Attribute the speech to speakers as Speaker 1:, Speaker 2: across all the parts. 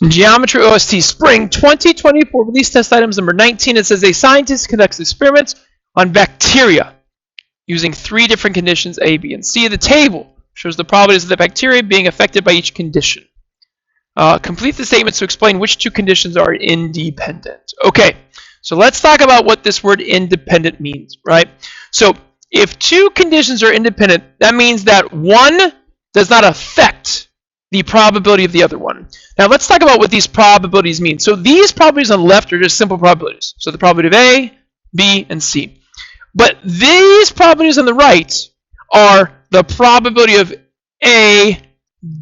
Speaker 1: Geometry OST Spring 2024 release test items number 19. It says a scientist conducts experiments on bacteria using 3 different conditions A, B, and C. The table shows the probabilities of the bacteria being affected by each condition. Complete the statements to explain which 2 conditions are independent. Okay, so let's talk about what this word independent means, right? So if 2 conditions are independent, that means that one does not affect the probability of the other one. Now let's talk about what these probabilities mean. So these probabilities on the left are just simple probabilities. So the probability of A, B, and C. But these probabilities on the right are the probability of A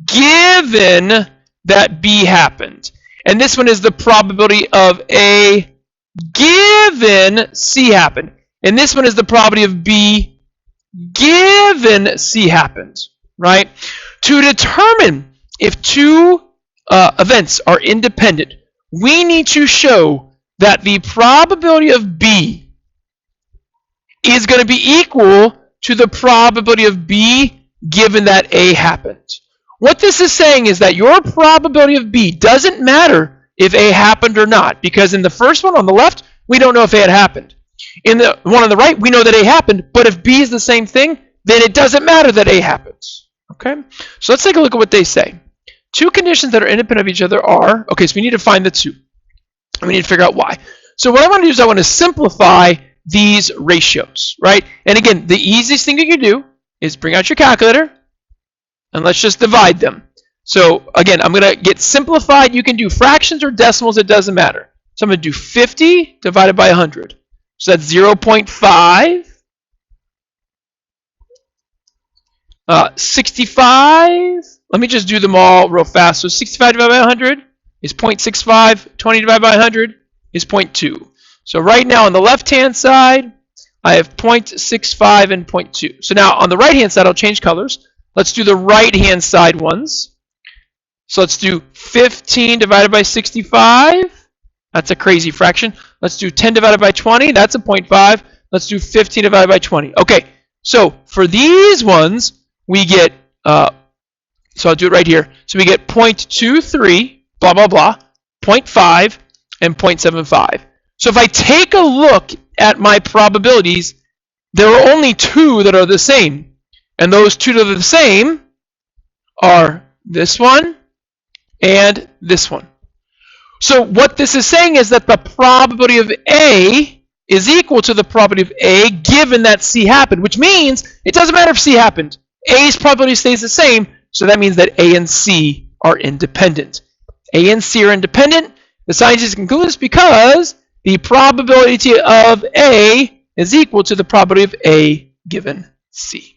Speaker 1: given that B happened. And this one is the probability of A given C happened. And this one is the probability of B given C happened, right? To determine if 2 events are independent, we need to show that the probability of B is going to be equal to the probability of B given that A happened. What this is saying is that your probability of B doesn't matter if A happened or not, because in the first one on the left, we don't know if A had happened. In the one on the right, we know that A happened, but if B is the same thing, then it doesn't matter that A happens. Okay? So let's take a look at what they say. 2 conditions that are independent of each other are, okay, so we need to find the 2. And we need to figure out why. So what I want to do is I want to simplify these ratios, right? And again, the easiest thing you can do is bring out your calculator and let's just divide them. So again, I'm going to get simplified. You can do fractions or decimals, it doesn't matter. So I'm going to do 50 divided by 100. So that's 0.5. 65. Let me just do them all real fast. So 65 divided by 100 is 0.65. 20 divided by 100 is 0.2. So right now on the left-hand side, I have 0.65 and 0.2. So now on the right-hand side, I'll change colors. Let's do the right-hand side ones. So let's do 15 divided by 65. That's a crazy fraction. Let's do 10 divided by 20. That's a 0.5. Let's do 15 divided by 20. Okay, so for these ones, we get, so I'll do it right here. So we get 0.23, blah, blah, blah, 0.5, and 0.75. So if I take a look at my probabilities, there are only 2 that are the same. And those 2 that are the same are this one and this one. So what this is saying is that the probability of A is equal to the probability of A given that C happened, which means it doesn't matter if C happened. A's probability stays the same, so that means that A and C are independent. A and C are independent. The scientists conclude this because the probability of A is equal to the probability of A given C.